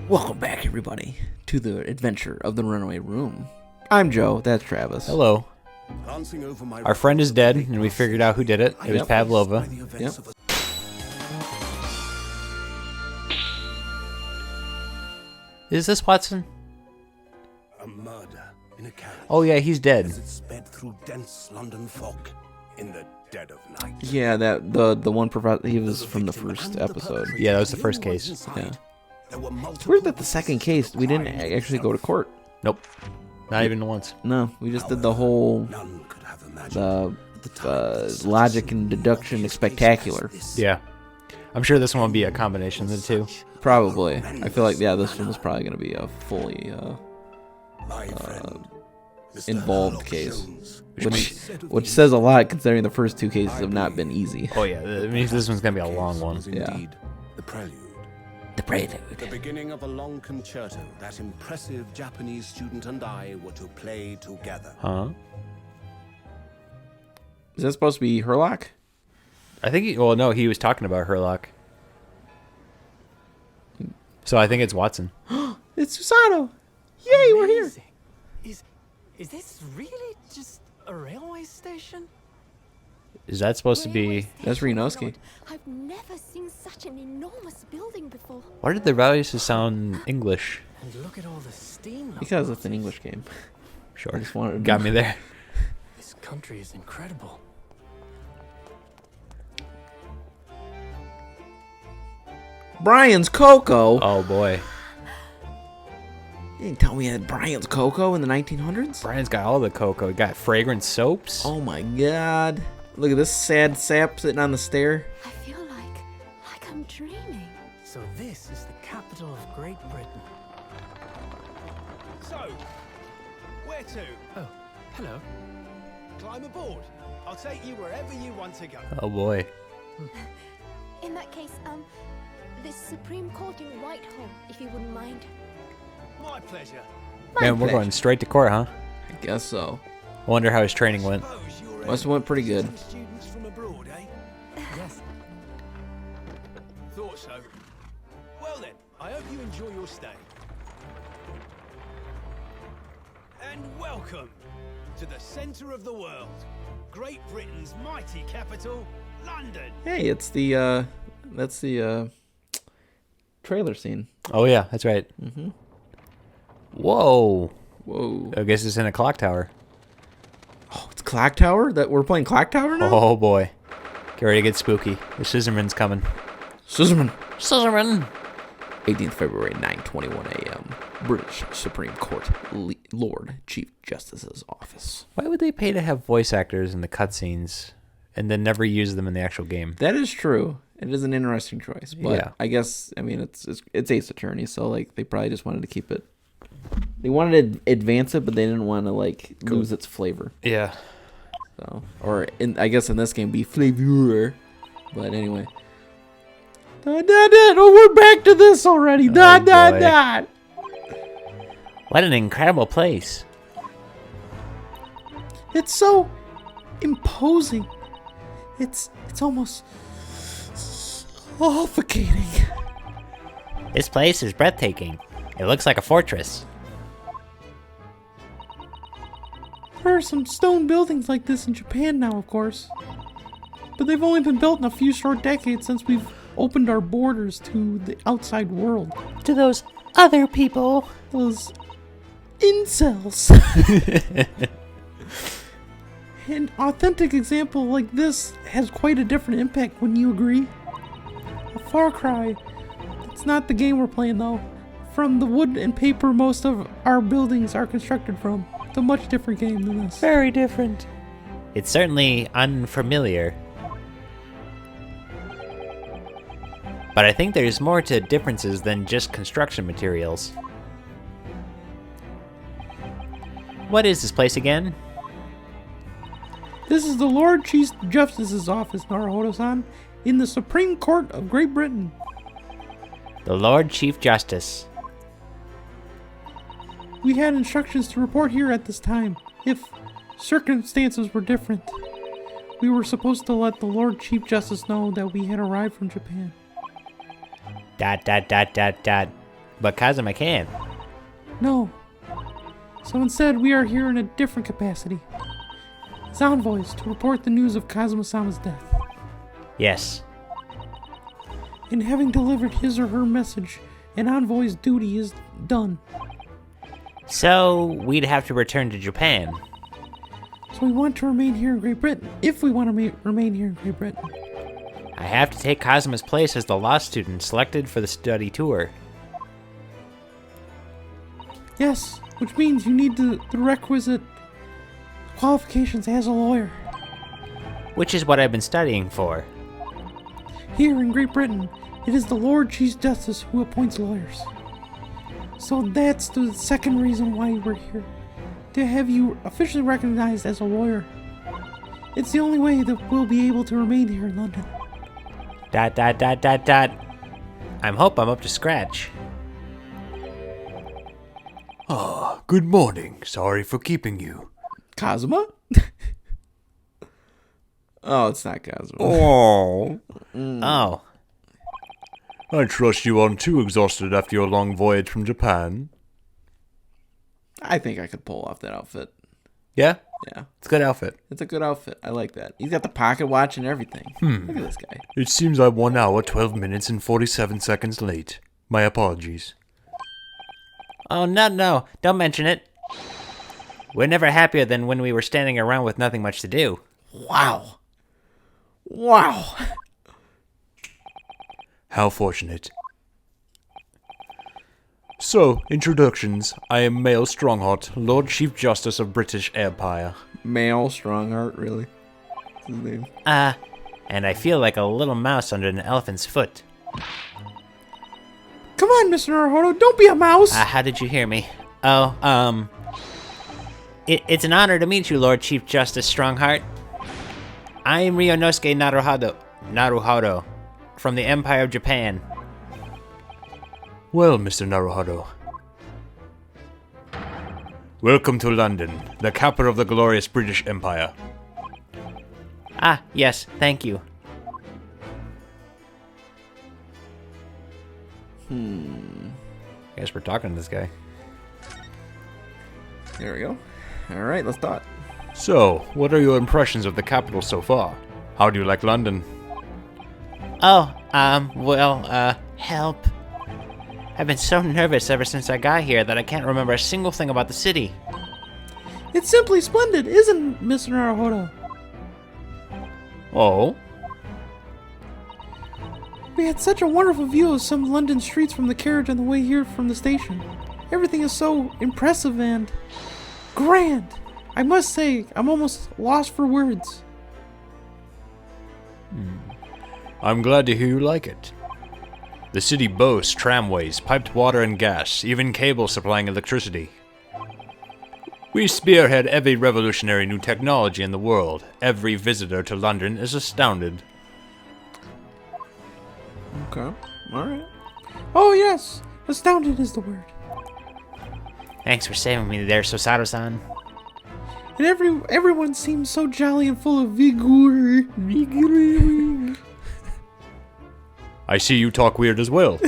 Welcome back, everybody, to the adventure of the Runaway Room. I'm Joe, that's Travis. Hello. Our friend is dead, and we figured out who did it. It was Pavlova. Yep. Is this Watson? A murder in a carriage. Oh yeah, he's dead. As it sped through dense London fog in the dead of night. Yeah, that the one professor, he was from the first episode. Yeah, that was the first case. Yeah. It's weird that the second case, we didn't actually go to court. Nope. Not even once. No, we just did the whole, logic and deduction spectacular. Yeah. I'm sure this one will be a combination of the two. Probably. I feel like, yeah, this one was probably going to be a fully involved case. Which says a lot considering the first two cases have not been easy. Oh yeah, it means this one's going to be a long one. Yeah. The prelude. The prelude. The beginning of a long concerto that impressive Japanese student and I were to play together. Huh? Is that supposed to be Herlock? I think no, he was talking about Herlock. So I think it's Watson. It's Susato! Yay, we're here! Is this really just a railway station? Is that supposed to be... That's Renoski. I've never seen such an enormous building before. Why did the values sound English? And look at all the steam. Because it's an English game. Sure. I just wanted to Got me there. This country is incredible. Brian's Cocoa? Oh boy. You didn't tell me you had Brian's Cocoa in the 1900s? Brian's got all the cocoa. He got fragrant soaps. Oh my god. Look at this sad sap sitting on the stair. I feel like I'm dreaming. So this is the capital of Great Britain. So, where to? Oh, hello. Climb aboard. I'll take you wherever you want to go. Oh boy. In that case, the Supreme Court in Whitehall, if you wouldn't mind. My pleasure. Man, we're going straight to court, huh? I guess so. I wonder how his training went. Suppose you're, Must have went pretty good. some students from abroad, eh? Yes. Thought so. Well then, I hope you enjoy your stay. And welcome to the centre of the world, Great Britain's mighty capital, London. Hey, it's that's the trailer scene. Oh yeah, that's right. Mm-hmm. Whoa. Whoa. I guess it's in a clock tower. Oh, it's Clock Tower? That we're playing Clock Tower now? Oh boy. Get ready to get spooky. The Scissorman's coming. Scissorman. Scissorman! 18th February, 9:21 a.m. British Supreme Court, Lord Chief Justice's office. Why would they pay to have voice actors in the cutscenes and then never use them in the actual game? That is true. It is an interesting choice, but Yeah. I guess, I mean, it's Ace Attorney, so like they probably just wanted to keep it. They wanted to advance it, but they didn't want to like lose its flavor. Yeah. So, or I guess in this game, be flavor. But anyway. Oh, we're back to this already. Boy. What an incredible place. It's so imposing. It's almost suffocating. This place is breathtaking. It looks like a fortress. There are some stone buildings like this in Japan now, of course. But they've only been built in a few short decades since we've opened our borders to the outside world. To those other people. Those incels. An authentic example like this has quite a different impact, wouldn't you agree? A far cry. It's not the game we're playing though. From the wood and paper most of our buildings are constructed from. It's a much different game than this. Very different. It's certainly unfamiliar. But I think there's more to differences than just construction materials. What is this place again? This is the Lord Chief Justice's office, Naruhodo-san, in the Supreme Court of Great Britain. The Lord Chief Justice. We had instructions to report here at this time, if circumstances were different. We were supposed to let the Lord Chief Justice know that we had arrived from Japan. ... but Kazuma can. No. So instead, we are here in a different capacity. As envoys to report the news of Kazuma-sama's death. Yes. And having delivered his or her message, an envoy's duty is done. So, we'd have to return to Japan. So we want to remain here in Great Britain, if we want to remain here in Great Britain. I have to take Kazuma's place as the law student selected for the study tour. Yes, which means you need the requisite qualifications as a lawyer. Which is what I've been studying for. Here in Great Britain, it is the Lord Chief Justice who appoints lawyers. So that's the second reason why we're here. To have you officially recognized as a lawyer. It's the only way that we'll be able to remain here in London. ... I hope I'm up to scratch. Ah, good morning. Sorry for keeping you. Kazuma? Oh, it's not Kazuma. Oh. Oh. I trust you aren't too exhausted after your long voyage from Japan. I think I could pull off that outfit. Yeah? Yeah. It's a good outfit. It's a good outfit. I like that. He's got the pocket watch and everything. Look at this guy. It seems I'm 1 hour, 12 minutes, and 47 seconds late. My apologies. Oh, no, don't mention it. We're never happier than when we were standing around with nothing much to do. Wow. Wow. How fortunate. So, introductions. I am Male Strongheart, Lord Chief Justice of British Empire. Male Strongheart, really? That's his name. And I feel like a little mouse under an elephant's foot. Come on, Mr. Naruhodo, don't be a mouse! How did you hear me? Oh, It's an honor to meet you, Lord Chief Justice Strongheart. I am Ryunosuke Naruhodo, from the Empire of Japan. Well, Mr. Naruhodo. Welcome to London, the capital of the glorious British Empire. Ah, yes, thank you. I guess we're talking to this guy. There we go. Alright, let's talk. So, what are your impressions of the capital so far? How do you like London? Oh, help. I've been so nervous ever since I got here that I can't remember a single thing about the city. It's simply splendid, isn't it, Mr. Naruhodo? Oh? We had such a wonderful view of some London streets from the carriage on the way here from the station. Everything is so impressive and grand. I must say, I'm almost lost for words. I'm glad to hear you like it. The city boasts tramways, piped water and gas, even cables supplying electricity. We spearhead every revolutionary new technology in the world. Every visitor to London is astounded. Okay. Alright. Oh yes, astounded is the word. Thanks for saving me there, Susato-san. And everyone seems so jolly and full of vigor. I see you talk weird as well.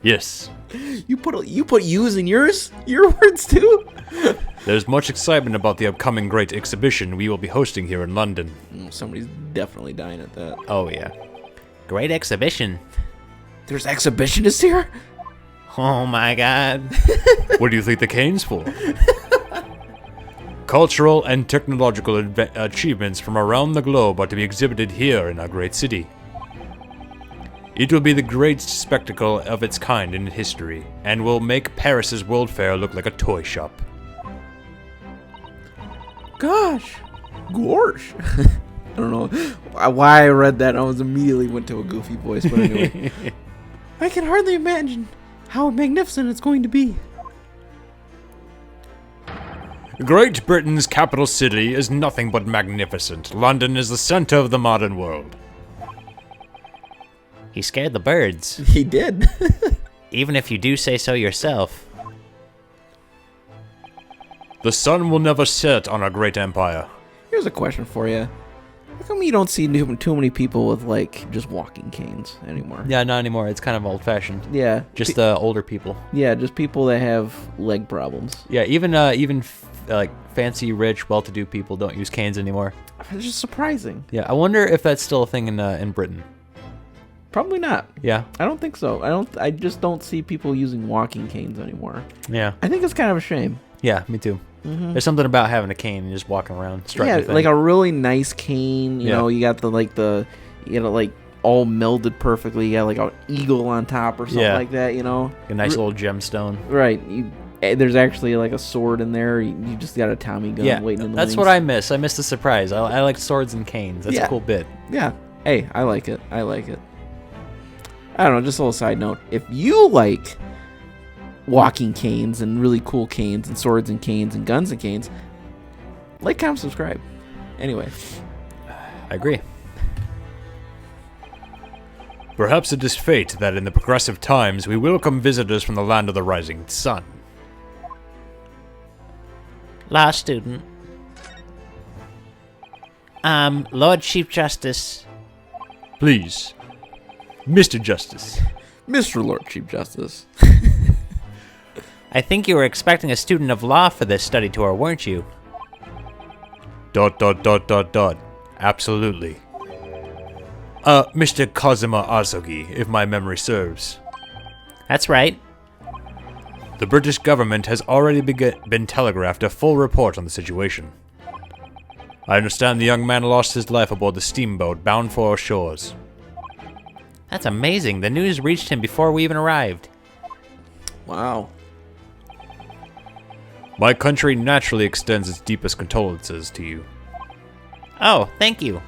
Yes. You put U's in yours? Your words too? There's much excitement about the upcoming great exhibition we will be hosting here in London. Somebody's definitely dying at that. Oh, yeah. Great exhibition. There's exhibitionists here? Oh my god. What do you think the cane's for? Cultural and technological achievements from around the globe are to be exhibited here in our great city. It will be the greatest spectacle of its kind in history, and will make Paris's World Fair look like a toy shop. Gosh. Gorsh. I don't know why I read that. I was immediately went to a goofy voice, but anyway. I can hardly imagine how magnificent it's going to be. Great Britain's capital city is nothing but magnificent. London is the center of the modern world. He scared the birds. He did. Even if you do say so yourself. The sun will never set on our great empire. Here's a question for you. I How come you don't see too many people with like just walking canes anymore? Yeah, not anymore. It's kind of old-fashioned. Yeah. Just older people. Yeah, just people that have leg problems. Yeah, even like fancy, rich, well-to-do people don't use canes anymore. It's just surprising. Yeah, I wonder if that's still a thing in Britain. Probably not. Yeah. I don't think so. I just don't see people using walking canes anymore. Yeah. I think it's kind of a shame. Yeah, me too. Mm-hmm. There's something about having a cane and just walking around. Yeah, like a really nice cane. You know, you got like all melded perfectly. You got like an eagle on top or something like that. You know, a nice little gemstone. Right. There's actually like a sword in there. You just got a Tommy gun waiting in the that's wings. what I miss. I miss the surprise. I like swords and canes. That's a cool bit. Yeah. Hey, I like it. I don't know, just a little side note. If you like walking canes and really cool canes and swords and canes and guns and canes, like, comment, subscribe. Anyway. I agree. Perhaps it is fate that in the progressive times we welcome visitors from the land of the rising sun. Law student. Lord Chief Justice. Please. Mr. Justice. Mr. Lord Chief Justice. I think you were expecting a student of law for this study tour, weren't you? ... Absolutely. Mr. Kazuma Asogi, if my memory serves. That's right. The British government has already been telegraphed a full report on the situation. I understand the young man lost his life aboard the steamboat bound for our shores. That's amazing. The news reached him before we even arrived. Wow. My country naturally extends its deepest condolences to you. Oh, thank you.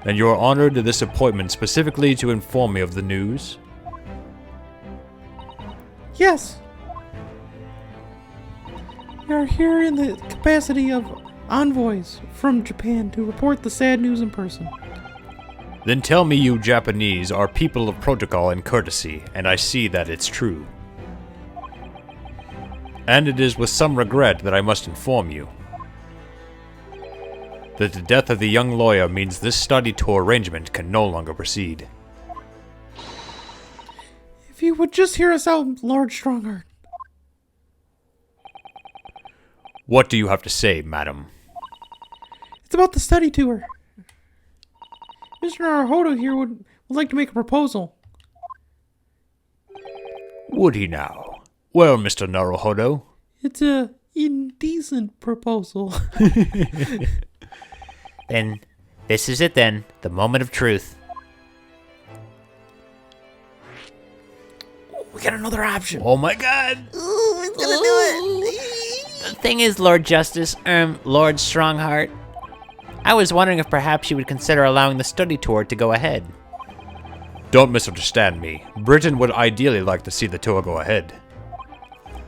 And you are honored to this appointment specifically to inform me of the news? Yes. We are here in the capacity of envoys from Japan to report the sad news in person. Then tell me you Japanese are people of protocol and courtesy, and I see that it's true. And it is with some regret that I must inform you that the death of the young lawyer means this study tour arrangement can no longer proceed. If you would just hear us out, Lord Strongheart. What do you have to say, madam? It's about the study tour. Mr. Naruhodo here would like to make a proposal. Would he now? Well, Mr. Naruhodo. It's a indecent proposal. Then, this is it then. The moment of truth. We got another option. Oh my god! Ooh, he's gonna do it. The thing is, Lord Justice, Lord Strongheart, I was wondering if perhaps you would consider allowing the study tour to go ahead. Don't misunderstand me. Britain would ideally like to see the tour go ahead.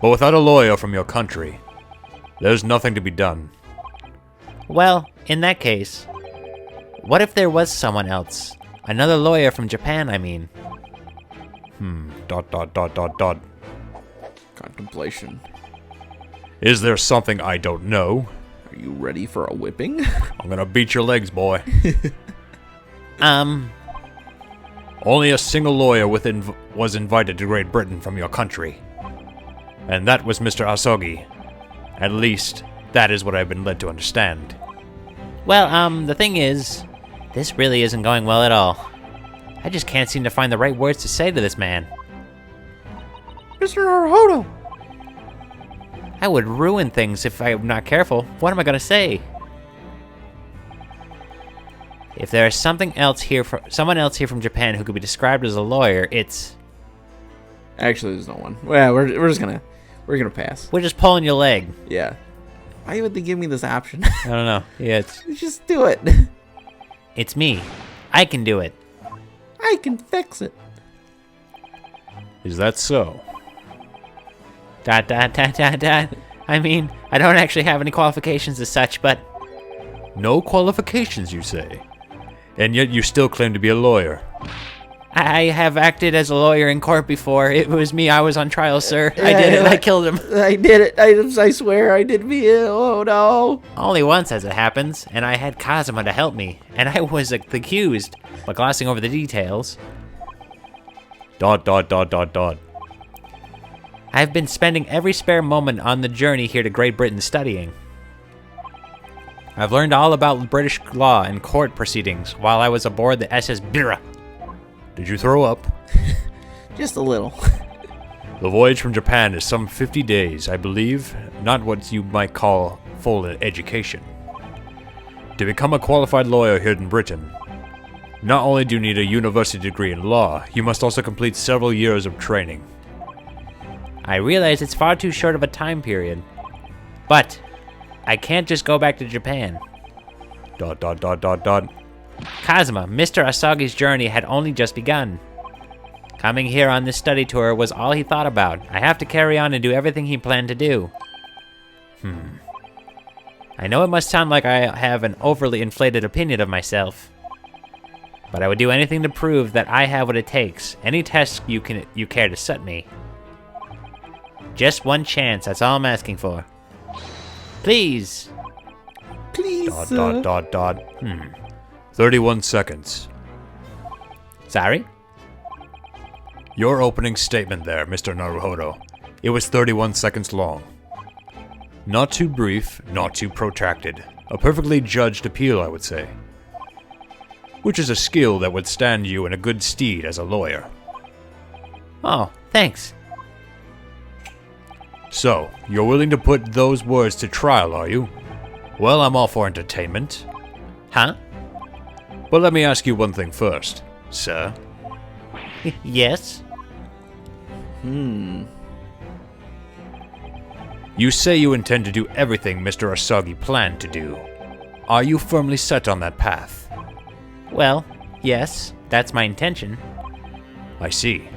But without a lawyer from your country, there's nothing to be done. Well, in that case, what if there was someone else? Another lawyer from Japan, I mean. Contemplation. Is there something I don't know? Are you ready for a whipping? I'm gonna beat your legs, boy. Only a single lawyer was invited to Great Britain from your country. And that was Mr. Asogi. At least, that is what I've been led to understand. Well, the thing is, this really isn't going well at all. I just can't seem to find the right words to say to this man. Mr. Naruhodo! I would ruin things if I'm not careful. What am I gonna say? If there is someone else here from Japan who could be described as a lawyer, it's... Actually, there's no one. Well, we're gonna pass. We're just pulling your leg. Yeah. Why would they give me this option? I don't know. Yeah, Just do it. it's me. I can do it. I can fix it. Is that so? ... I mean, I don't actually have any qualifications as such, but... No qualifications, you say? And yet you still claim to be a lawyer. I have acted as a lawyer in court before. It was me. I was on trial, sir. I did it. I killed him. I did it. I swear I did me. Oh, no. Only once, as it happens, and I had Kazuma to help me, and I was accused, but glossing over the details. ... I've been spending every spare moment on the journey here to Great Britain studying. I've learned all about British law and court proceedings while I was aboard the SS Bira. Did you throw up? Just a little. The voyage from Japan is some 50 days, I believe. Not what you might call full education. To become a qualified lawyer here in Britain, not only do you need a university degree in law, you must also complete several years of training. I realize it's far too short of a time period, but I can't just go back to Japan. ... Kazuma, Mr. Asagi's journey had only just begun. Coming here on this study tour was all he thought about. I have to carry on and do everything he planned to do. I know it must sound like I have an overly inflated opinion of myself, but I would do anything to prove that I have what it takes. Any test you care to set me. Just one chance, that's all I'm asking for. Please. Please, 31 seconds. Sorry? Your opening statement there, Mr. Naruhodo. It was 31 seconds long. Not too brief, not too protracted. A perfectly judged appeal, I would say. Which is a skill that would stand you in a good stead as a lawyer. Oh, thanks. So, you're willing to put those words to trial, are you? Well, I'm all for entertainment. Huh? But let me ask you one thing first, sir. Yes? You say you intend to do everything Mr. Asagi planned to do. Are you firmly set on that path? Well, yes, that's my intention. I see.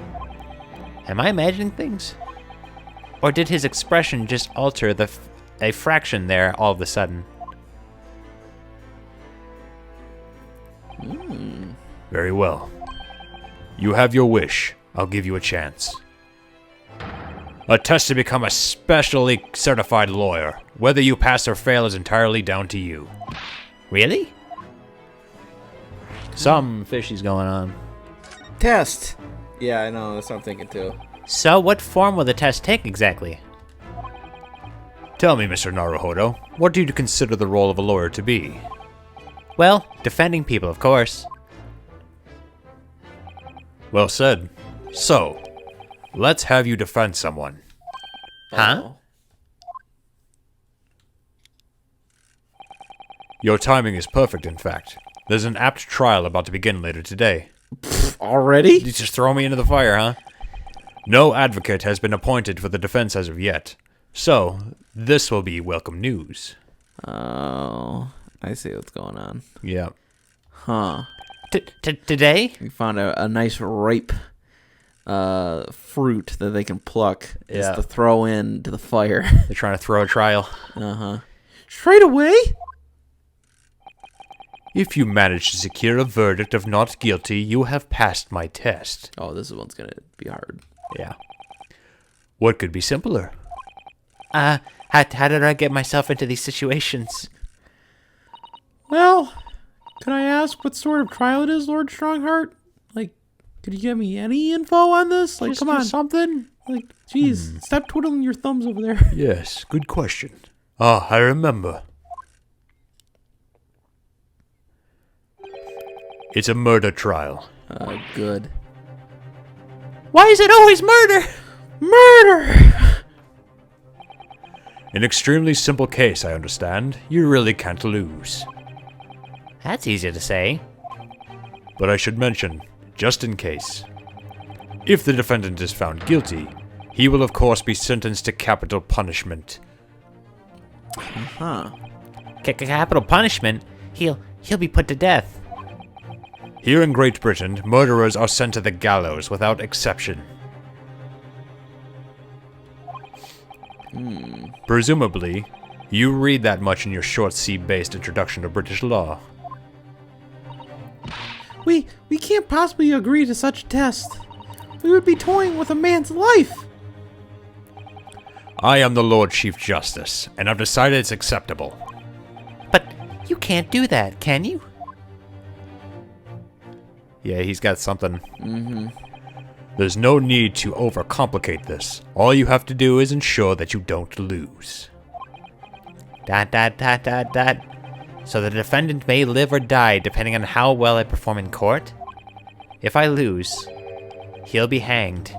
Am I imagining things? Or did his expression just alter a fraction there all of a sudden? Very well. You have your wish. I'll give you a chance. A test to become a specially certified lawyer. Whether you pass or fail is entirely down to you. Really? Some fishy's going on. Test. Yeah, I know. That's what I'm thinking too. So, what form will the test take exactly? Tell me, Mr. Naruhodo, what do you consider the role of a lawyer to be? Well, defending people, of course. Well said. So, let's have you defend someone. Huh? Your timing is perfect, in fact. There's an apt trial about to begin later today. Already? You just throw me into the fire, huh? No advocate has been appointed for the defense as of yet. So, this will be welcome news. Oh, I see what's going on. Yeah. Huh. Today? We found a nice ripe fruit that they can pluck just to throw into the fire. They're trying to throw a trial. Uh-huh. Straight away? If you manage to secure a verdict of not guilty, you have passed my test. Oh, this one's gonna be hard. Yeah. What could be simpler? How did I get myself into these situations? Well, can I ask what sort of trial it is, Lord Strongheart? Like, could you give me any info on this? Like, come on. Something? Like, jeez, stop twiddling your thumbs over there. Yes, good question. Ah, I remember. It's a murder trial. Good. Why is it always murder? Murder! An extremely simple case, I understand. You really can't lose. That's easy to say. But I should mention, just in case, if the defendant is found guilty, he will of course be sentenced to capital punishment. Huh. Capital punishment? He'll be put to death. Here in Great Britain, murderers are sent to the gallows without exception. Presumably, you read that much in your short C-based introduction to British law. We can't possibly agree to such a test. We would be toying with a man's life. I am the Lord Chief Justice, and I've decided it's acceptable. But you can't do that, can you? Yeah, he's got something. There's no need to overcomplicate this. All you have to do is ensure that you don't lose. ... So the defendant may live or die depending on how well I perform in court? If I lose, he'll be hanged.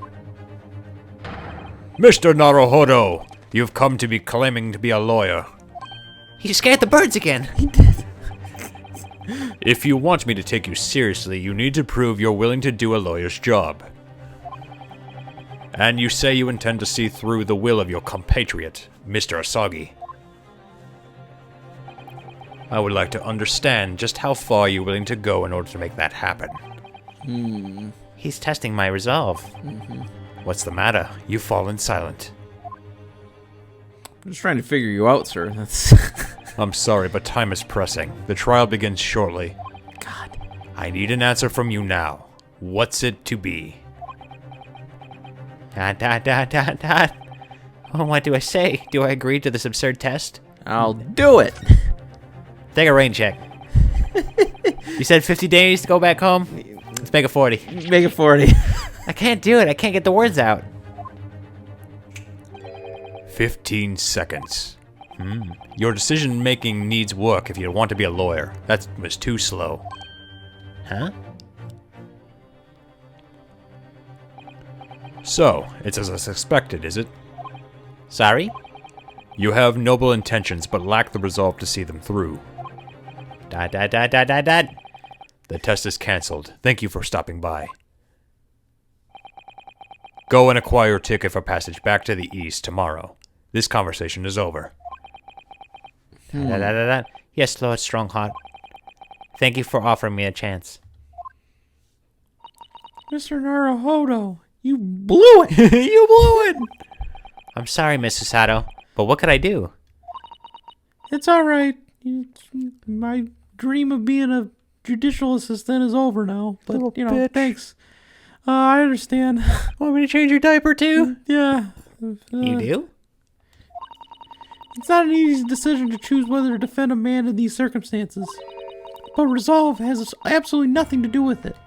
Mr. Naruhodo, you've come to be claiming to be a lawyer. He scared the birds again. If you want me to take you seriously, you need to prove you're willing to do a lawyer's job. And you say you intend to see through the will of your compatriot, Mr. Asagi. I would like to understand just how far you're willing to go in order to make that happen. He's testing my resolve. What's the matter? You've fallen silent. I'm just trying to figure you out, sir. That's I'm sorry, but time is pressing. The trial begins shortly. God. I need an answer from you now. What's it to be? Oh, what do I say? Do I agree to this absurd test? I'll do it. Take a rain check. You said 50 days to go back home? Let's make it 40. Make it 40. I can't do it. I can't get the words out. 15 seconds. Your decision-making needs work if you want to be a lawyer. That was too slow. Huh? So, it's as I suspected, is it? Sorry? You have noble intentions, but lack the resolve to see them through. The test is cancelled. Thank you for stopping by. Go and acquire your ticket for passage back to the east tomorrow. This conversation is over. Yes, Lord Strongheart. Thank you for offering me a chance. Mr. Naruhodo, you blew it. You blew it. I'm sorry, Miss Susato, but what could I do? It's all right. My dream of being a judicial assistant is over now. But, Little you know, bitch. thanks. I understand. Want me to change your diaper too? Yeah. You do? It's not an easy decision to choose whether to defend a man in these circumstances. But resolve has absolutely nothing to do with it.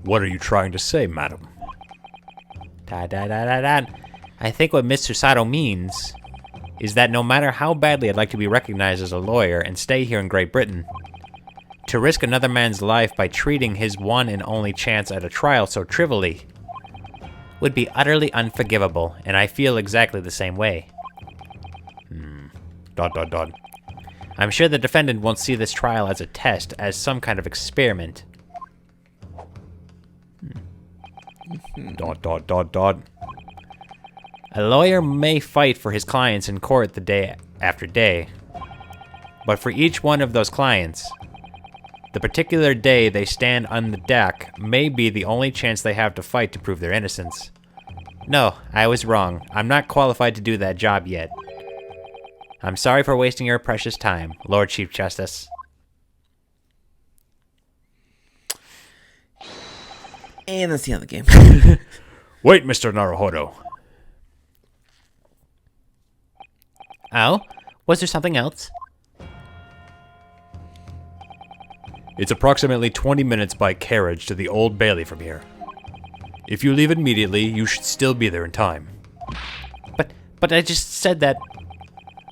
What are you trying to say, madam? I think what Miss Susato means is that no matter how badly I'd like to be recognized as a lawyer and stay here in Great Britain, to risk another man's life by treating his one and only chance at a trial so trivially would be utterly unforgivable, and I feel exactly the same way. I'm sure the defendant won't see this trial as a test, as some kind of experiment. A lawyer may fight for his clients in court the day after day, but for each one of those clients, the particular day they stand on the deck may be the only chance they have to fight to prove their innocence. No, I was wrong. I'm not qualified to do that job yet. I'm sorry for wasting your precious time, Lord Chief Justice. And that's the end of the game. Wait, Mr. Naruhodo. Oh? Was there something else? It's approximately 20 minutes by carriage to the Old Bailey from here. If you leave immediately, you should still be there in time. But I just said that...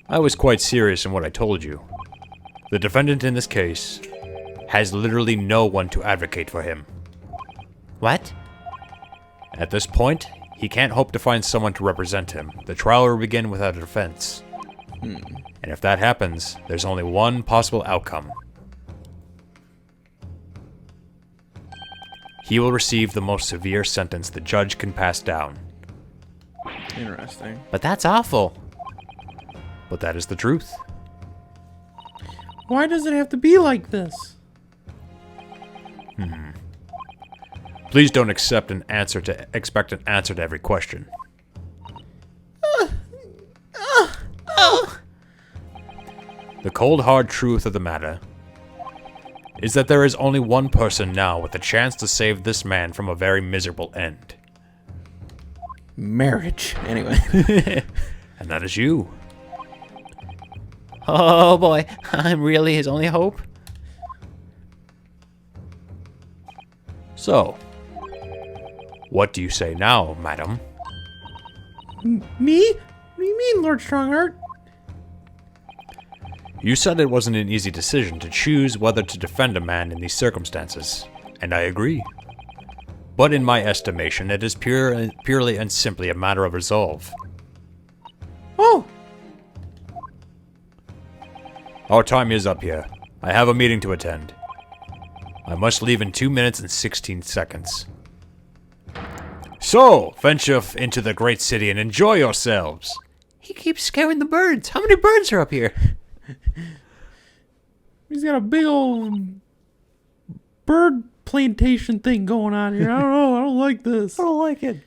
I was quite serious in what I told you. The defendant in this case has literally no one to advocate for him. What? At this point, he can't hope to find someone to represent him. The trial will begin without a defense. And if that happens, there's only one possible outcome. He will receive the most severe sentence the judge can pass down. Interesting. But that's awful. But that is the truth. Why does it have to be like this? Please don't expect an answer to every question. The cold hard truth of the matter is that there is only one person now with a chance to save this man from a very miserable end. Marriage. Anyway. And that is you. Oh boy, I'm really his only hope. So, what do you say now, madam? Me? What do you mean, Lord Strongheart? You said it wasn't an easy decision to choose whether to defend a man in these circumstances, and I agree. But in my estimation, it is purely and simply a matter of resolve. Oh, Our time is up here. I have a meeting to attend. I must leave in 2 minutes and 16 seconds. So, venture into the great city and enjoy yourselves. He keeps scaring the birds. How many birds are up here? he's got a big old bird plantation thing going on here. I don't know. I don't like this. I don't like it.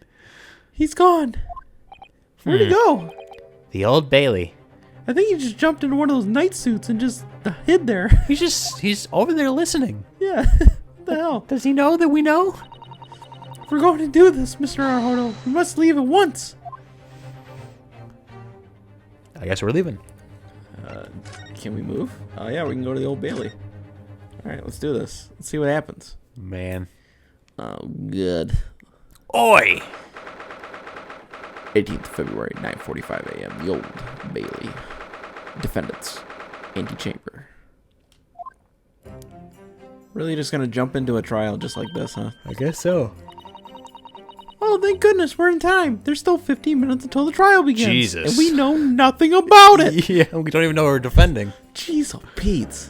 He's gone. Where'd he go? The Old Bailey. I think he just jumped into one of those night suits and just hid there. He's over there listening. Yeah. What the hell? Does he know that we know? If we're going to do this, Mr. Naruhodo, we must leave at once. I guess we're leaving. Can we move? Oh, yeah, we can go to the Old Bailey. All right, let's do this. Let's see what happens. Man. Oh, good. Oi! 18th February, 9:45 a.m. The Old Bailey. Defendants. Antechamber. Really just gonna jump into a trial just like this, huh? I guess so. Oh, thank goodness, we're in time. There's still 15 minutes until the trial begins. Jesus. And we know nothing about it. Yeah, we don't even know what we're defending. Jeez, oh, Pete.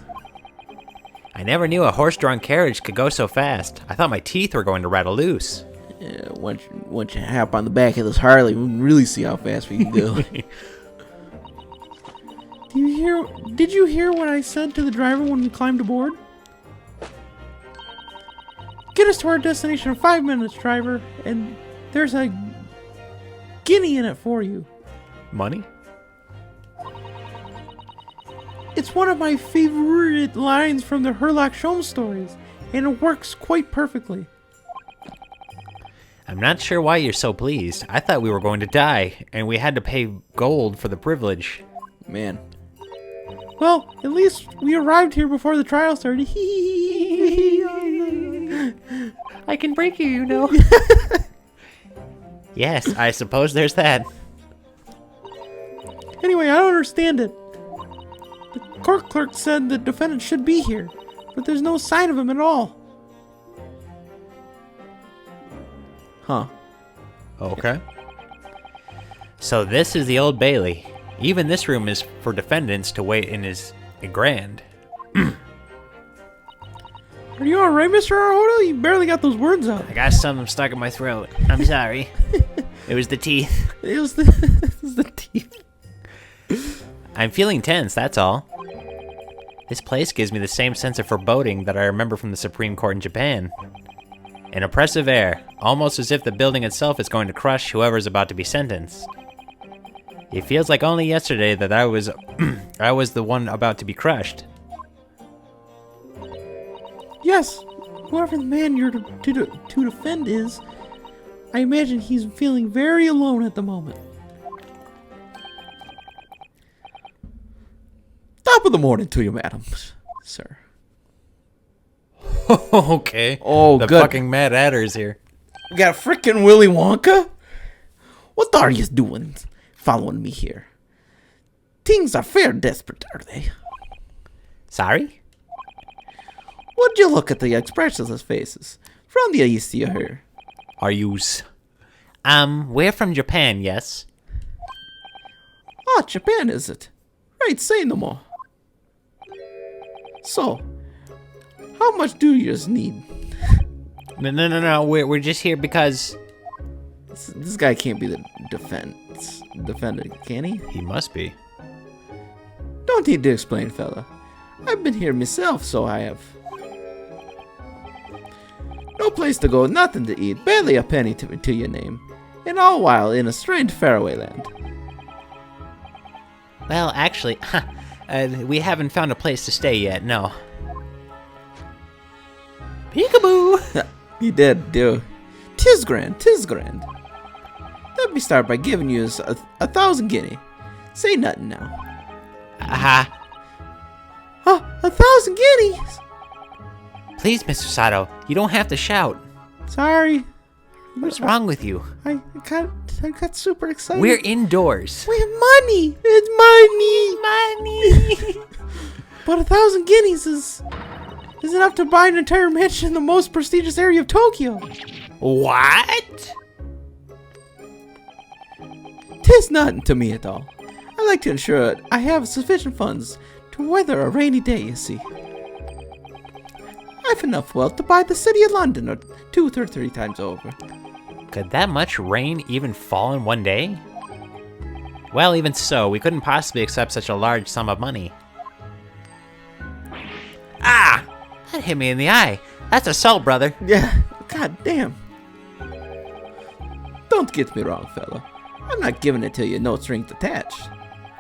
I never knew a horse-drawn carriage could go so fast. I thought my teeth were going to rattle loose. Yeah, once you hop on the back of this Harley, we can really see how fast we can go. Did you hear what I said to the driver when we climbed aboard? Get us to our destination in 5 minutes, driver, and there's a guinea in it for you. Money? It's one of my favorite lines from the Herlock Sholmes stories, and it works quite perfectly. I'm not sure why you're so pleased. I thought we were going to die, and we had to pay gold for the privilege. Man. Well, at least we arrived here before the trial started. I can break you, you know. Yes, I suppose there's that. Anyway, I don't understand it. The court clerk said the defendant should be here, but there's no sign of him at all. Huh. Okay. So this is the Old Bailey. Even this room is for defendants to wait in his grand. Are you alright, Mr. Naruhodo? You barely got those words out. I got something stuck in my throat. I'm sorry. It was the teeth. It was the teeth. I'm feeling tense, that's all. This place gives me the same sense of foreboding that I remember from the Supreme Court in Japan. An oppressive air, almost as if the building itself is going to crush whoever's about to be sentenced. It feels like only yesterday that I was I was the one about to be crushed. Yes, whoever the man you're to defend is, I imagine he's feeling very alone at the moment. Top of the morning to you, madam, sir. Okay. Oh, the good. fucking Mad Hatter's here. We got frickin' Willy Wonka? What are you doing following me here? Things are fair desperate, are they? Sorry? Would you look at the expressions of faces from the east here? Are yous? We're from Japan, yes? Ah, Japan, is it? Right, say no more. So, how much do you need? No. We're just here because... This guy can't be the defendant, can he? He must be. Don't need to explain, fella. I've been here myself, so I have. No place to go, nothing to eat, barely a penny to your name, and all while in a strange faraway land. Well, actually, we haven't found a place to stay yet, no. Peekaboo! He did, do. 'Tis grand, 'tis grand. Let me start by giving you a 1,000 guinea. Say nothing now. Aha. Oh, 1,000 guineas! Please, Mr. Sato, you don't have to shout. Sorry. What's wrong with you? I got super excited. We're indoors. We have money. It's money. But 1,000 guineas is enough to buy an entire mansion in the most prestigious area of Tokyo. What? 'Tis nothing to me at all. I like to ensure I have sufficient funds to weather a rainy day, you see. I've enough wealth to buy the city of London or 2 or 3 times over. Could that much rain even fall in one day? Well, even so, we couldn't possibly accept such a large sum of money. Ah! That hit me in the eye. That's assault, brother. Yeah, god damn. Don't get me wrong, fella. I'm not giving it to you no strings attached.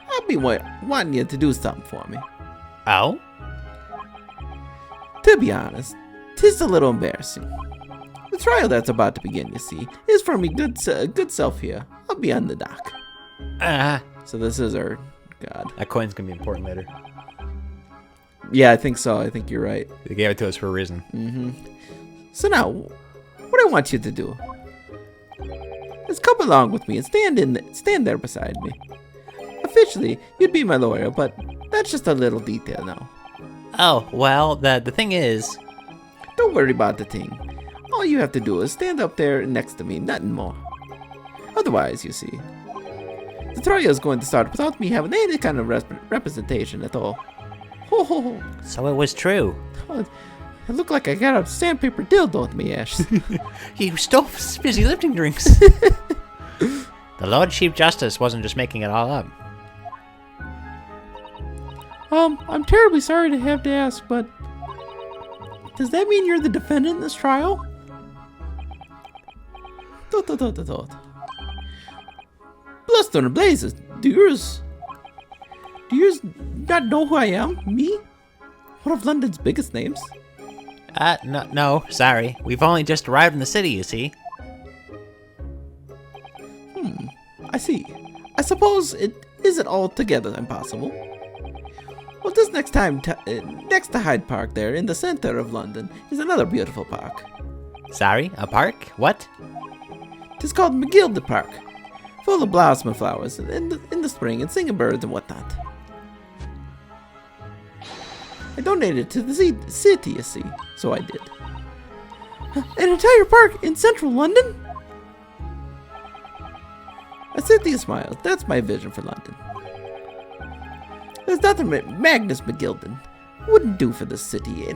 I'll be wanting you to do something for me. Oh? To be honest, 'tis a little embarrassing. The trial that's about to begin, you see, is for me good self here. I'll be on the dock. So this is our god. That coin's gonna be important later. Yeah, I think so. I think you're right. They gave it to us for a reason. So now, what I want you to do is come along with me and stand there beside me. Officially, you'd be my lawyer, but that's just a little detail now. Oh, well, the thing is... Don't worry about the thing. All you have to do is stand up there next to me, nothing more. Otherwise, you see, the trial is going to start without me having any kind of representation at all. Ho ho ho. So it was true. Oh, it looked like I got a sandpaper dildo at me, Ash. You stole fizzy lifting drinks. The Lord Chief Justice wasn't just making it all up. I'm terribly sorry to have to ask, but does that mean you're the defendant in this trial? Bluster and blazes. Do yours not know who I am? Me? One of London's biggest names? No, sorry. We've only just arrived in the city, you see. I see. I suppose it isn't altogether impossible. Well, this next to Hyde Park there in the center of London is another beautiful park. Sorry, a park? What? It is called McGilded Park, full of blossoming flowers in the spring and singing birds and whatnot. I donated it to the city, you see, so I did. An entire park in central London? Cynthia smiled. That's my vision for London. There's nothing Magnus McGilden wouldn't do for the city,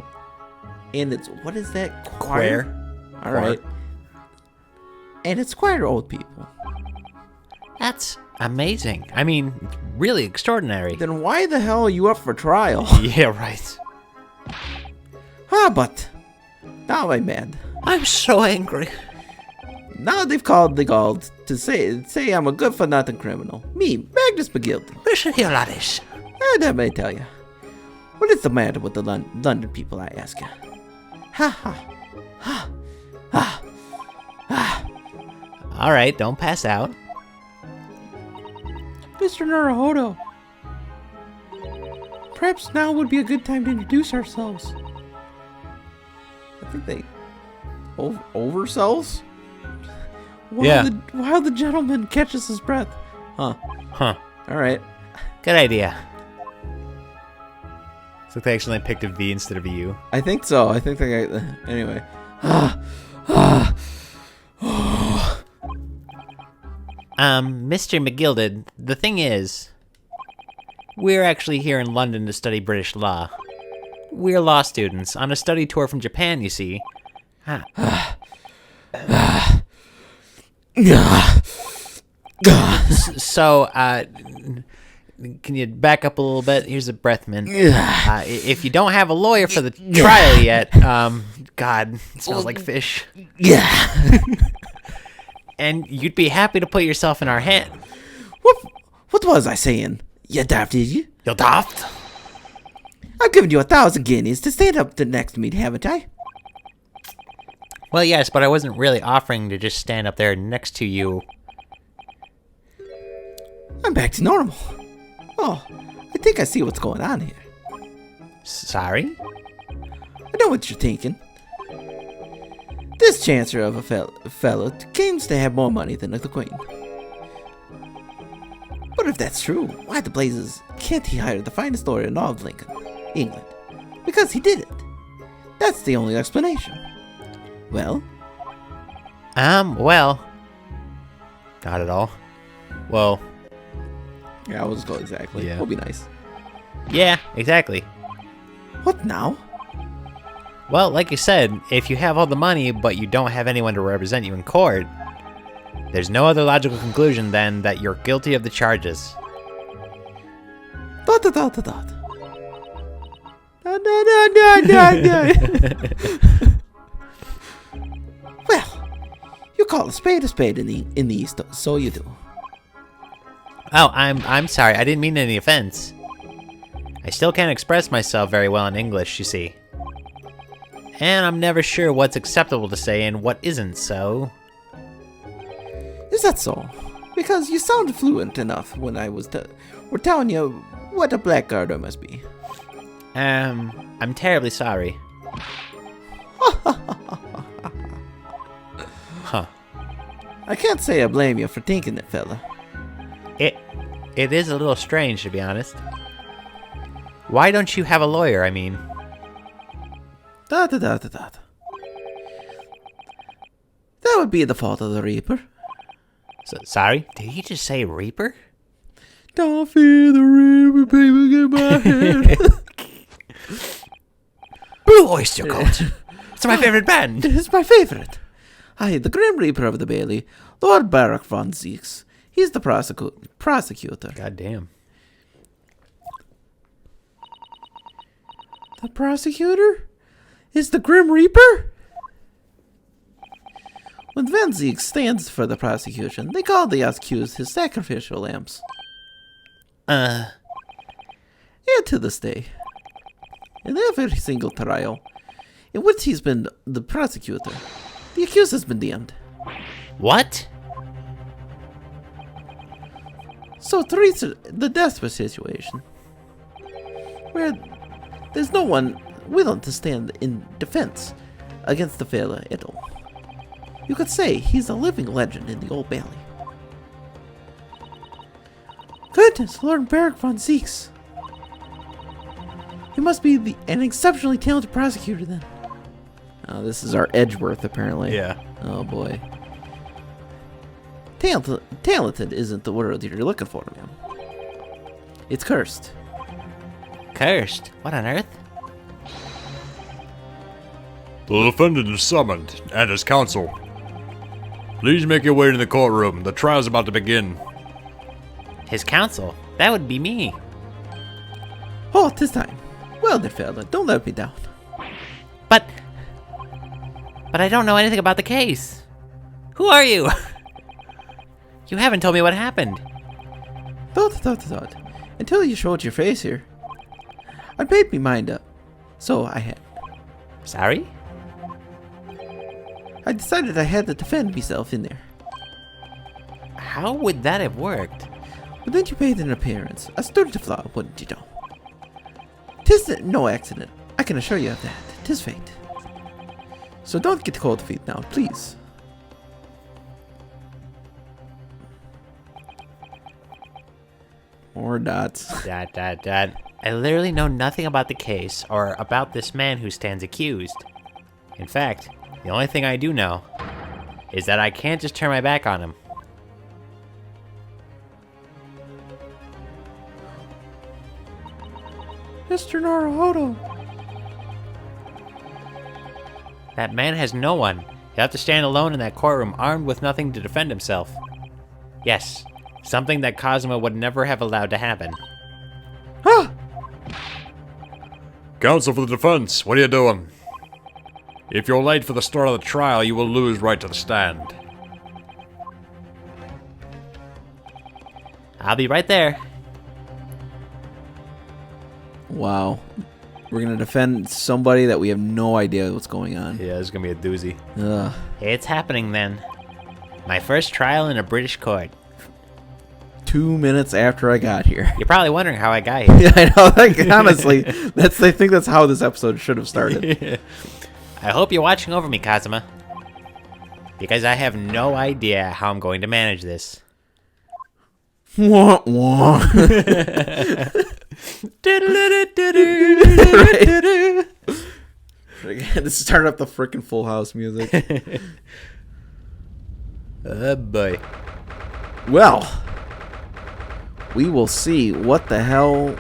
and it's, what is that? Choir. All right. And it's choir old people. That's amazing. I mean, really extraordinary. Then why the hell are you up for trial? Yeah, right. But now I'm mad. I'm so angry. Now they've called to say I'm a good-for-nothing criminal. Me, Magnus McGilden. Listen here, laddies. Let me tell you. What is the matter with the London people, I ask you? Ha ha. Ha. Ha. Ha. All right, don't pass out. Mr. Naruhodo, perhaps now would be a good time to introduce ourselves. I think they oversells? While the gentleman catches his breath. Huh. All right. Good idea. So they actually picked a V instead of a U. I think so. I think they got... Anyway. Mr. McGilded, the thing is, we're actually here in London to study British law. We're law students on a study tour from Japan, you see. So, can you back up a little bit? Here's a breath mint. If you don't have a lawyer for the trial yet, God, it smells like fish. Yeah. And you'd be happy to put yourself in our hand. What was I saying? You daft, did you? You're daft? I've given you 1,000 guineas to stand up to next to me, haven't I? Well, yes, but I wasn't really offering to just stand up there next to you. I'm back to normal. Oh, I think I see what's going on here. Sorry? I know what you're thinking. This chancer of a fellow claims to have more money than the queen. But if that's true, why the blazes can't he hire the finest lawyer in all of Lincoln, England? Because he did it. That's the only explanation. Well? Well. Not at all. Well. Yeah, I'll just go exactly. Yeah. We'll be nice. Yeah, exactly. What now? Well, like you said, if you have all the money, but you don't have anyone to represent you in court, there's no other logical conclusion than that you're guilty of the charges. Dot dot dot dot dot. Dot dot dot dot dot. Well, you call a spade in the East, so you do. Oh, I'm sorry. I didn't mean any offense. I still can't express myself very well in English, you see. And I'm never sure what's acceptable to say and what isn't, so... Is that so? Because you sounded fluent enough when I was were telling you what a blackguarder must be. I'm terribly sorry. Huh. I can't say I blame you for thinking it, fella. It is a little strange, to be honest. Why don't you have a lawyer, I mean? That would be the fault of the Reaper. Sorry? Did he just say Reaper? Don't fear the Reaper, baby, get my head. Blue Oyster Cult! It's my favorite band! It's my favorite. Aye, the Grim Reaper of the Bailey, Lord Barak von Zeeks. He's the prosecutor. God damn. The prosecutor? Is the Grim Reaper? When Van Zeeks stands for the prosecution, they call the accused his sacrificial lambs. And to this day, in every single trial in which he's been the prosecutor, the accused has been damned. What? So to reach the desperate situation, where there's no one willing to stand in defense against the fella at all, you could say he's a living legend in the Old Bailey. Goodness, Lord Barak von Zeeks. He must be an exceptionally talented prosecutor then. Oh, this is our Edgeworth, apparently. Yeah. Oh boy. Talented isn't the word you're looking for, man. It's cursed. Cursed? What on earth? The defendant is summoned, and his counsel. Please make your way to the courtroom. The trial's about to begin. His counsel? That would be me. Oh, 'tis time. Well then, fella, don't let me down. But I don't know anything about the case. Who are you? You haven't told me what happened. Thought. Until you showed your face here. I made me mind up. So I had. Sorry? I decided I had to defend myself in there. How would that have worked? But then you made an appearance. I stood to flaw, wouldn't you know? 'Tis no accident. I can assure you of that. 'Tis fate. So don't get cold feet now, please. More dots. Dad. I literally know nothing about the case or about this man who stands accused. In fact, the only thing I do know is that I can't just turn my back on him. Mr. Naruhodo. That man has no one. He'll have to stand alone in that courtroom, armed with nothing to defend himself. Yes, something that Cosmo would never have allowed to happen. Ah! Counsel for the defense, what are you doing? If you're late for the start of the trial, you will lose right to the stand. I'll be right there. Wow. We're gonna defend somebody that we have no idea what's going on. Yeah, it's gonna be a doozy. Ugh. It's happening then. My first trial in a British court. 2 minutes after I got here. You're probably wondering how I got here. Yeah, I know. Like, honestly, I think that's how this episode should have started. I hope you're watching over me, Kazuma. Because I have no idea how I'm going to manage this. Wah, wah. This started up the freaking Full House music. Oh boy. Well, we will see what the hell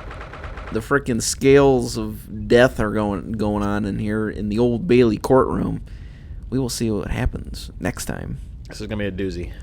the freaking scales of death are going on in here in the Old Bailey courtroom. We will see what happens next time. This is gonna be a doozy.